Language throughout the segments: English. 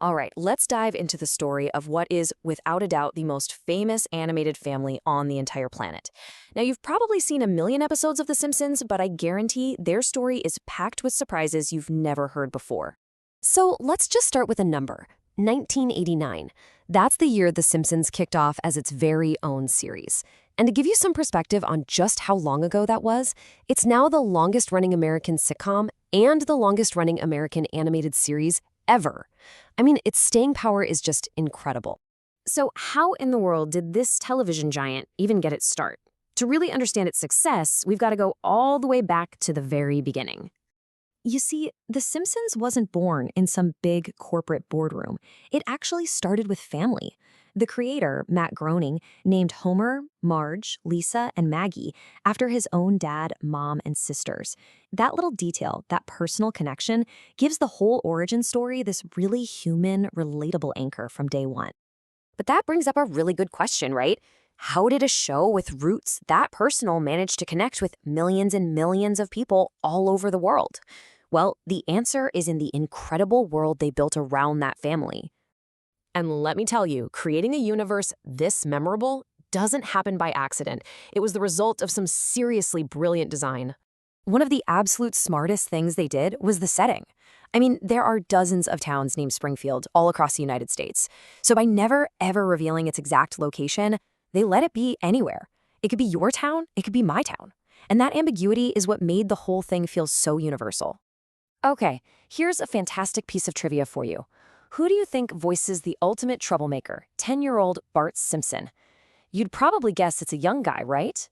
All right, let's dive into the story of what is, without a doubt, the most famous animated family on the entire planet. Now, you've probably seen a million episodes of The Simpsons, but I guarantee their story is packed with surprises you've never heard before. So let's just start with a number 1989. That's the year The Simpsons kicked off as its very own series. And to give you some perspective on just how long ago that was, it's now the longest running American sitcom and the longest running American animated series ever. I mean, its staying power is just incredible. So, how in the world did this television giant even get its start? To really understand its success, we've got to go all the way back to the very beginning. You see, The Simpsons wasn't born in some big corporate boardroom. It actually started with family. The creator, Matt Groening, named Homer, Marge, Lisa, and Maggie after his own dad, mom, and sisters. That little detail, that personal connection, gives the whole origin story this really human, relatable anchor from day one. But that brings up a really good question, right? How did a show with roots that personal manage to connect with millions and millions of people all over the world? Well, the answer is in the incredible world they built around that family. And let me tell you, creating a universe this memorable doesn't happen by accident. It was the result of some seriously brilliant design. One of the absolute smartest things they did was the setting. I mean, there are dozens of towns named Springfield all across the United States. So by never, ever revealing its exact location, they let it be anywhere. It could be your town, it could be my town. And that ambiguity is what made the whole thing feel so universal. Okay, here's a fantastic piece of trivia for you. Who do you think voices the ultimate troublemaker, 10-year-old Bart Simpson? You'd probably guess it's a young guy, right?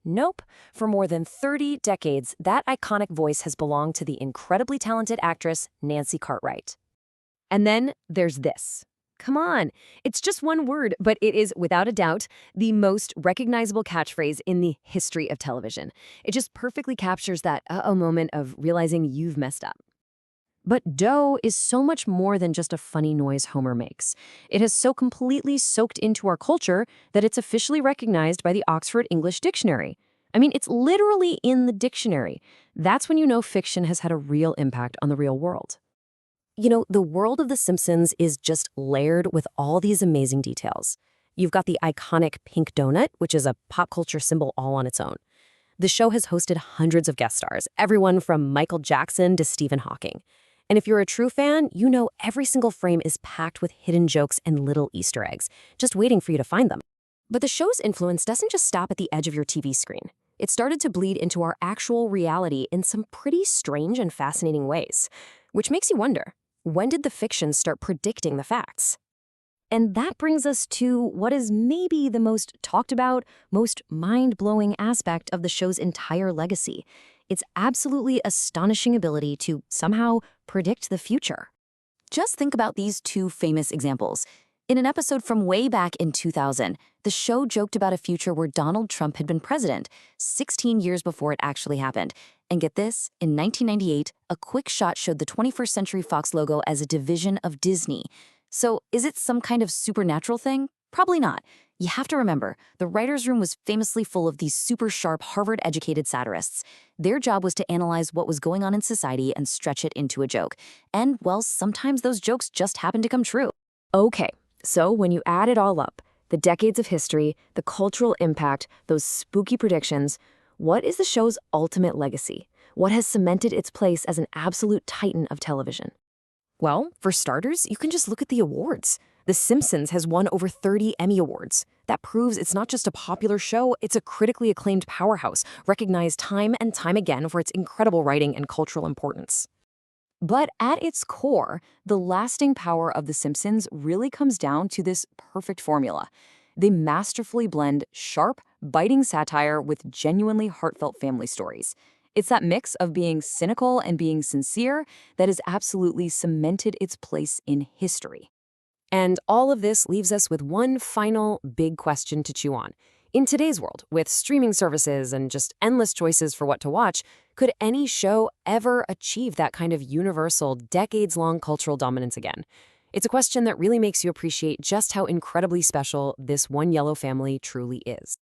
Nope. For more than 30 decades, that iconic voice has belonged to the incredibly talented actress Nancy Cartwright. And then there's this. Come on, it's just one word, but it is, without a doubt, the most recognizable catchphrase in the history of television. It just perfectly captures that uh-oh moment of realizing you've messed up. But dough is so much more than just a funny noise Homer makes. It has so completely soaked into our culture that it's officially recognized by the Oxford English Dictionary. I mean, it's literally in the dictionary. That's when you know fiction has had a real impact on the real world. You know, the world of The Simpsons is just layered with all these amazing details. You've got the iconic pink donut, which is a pop culture symbol all on its own. The show has hosted hundreds of guest stars, everyone from Michael Jackson to Stephen Hawking. And if you're a true fan, you know every single frame is packed with hidden jokes and little Easter eggs, just waiting for you to find them. But the show's influence doesn't just stop at the edge of your TV screen. It started to bleed into our actual reality in some pretty strange and fascinating ways. Which makes you wonder, when did the fiction start predicting the facts? And that brings us to what is maybe the most talked about, most mind-blowing aspect of the show's entire legacy. Its absolutely astonishing ability to somehow predict the future. Just think about these two famous examples. In an episode from way back in 2000, the show joked about a future where Donald Trump had been president, 16 years before it actually happened. And get this, in 1998, a quick shot showed the 21st Century Fox logo as a division of Disney. So is it some kind of supernatural thing? Probably not. You have to remember, the writer's room was famously full of these super sharp, Harvard-educated satirists. Their job was to analyze what was going on in society and stretch it into a joke. And, well, sometimes those jokes just happen to come true. Okay, so when you add it all up, the decades of history, the cultural impact, those spooky predictions, what is the show's ultimate legacy? What has cemented its place as an absolute titan of television? Well, for starters, you can just look at the awards. The Simpsons has won over 30 Emmy Awards. That proves it's not just a popular show, it's a critically acclaimed powerhouse, recognized time and time again for its incredible writing and cultural importance. But at its core, the lasting power of The Simpsons really comes down to this perfect formula. They masterfully blend sharp, biting satire with genuinely heartfelt family stories. It's that mix of being cynical and being sincere that has absolutely cemented its place in history. And all of this leaves us with one final big question to chew on. In today's world, with streaming services and just endless choices for what to watch, could any show ever achieve that kind of universal, decades-long cultural dominance again? It's a question that really makes you appreciate just how incredibly special this one yellow family truly is.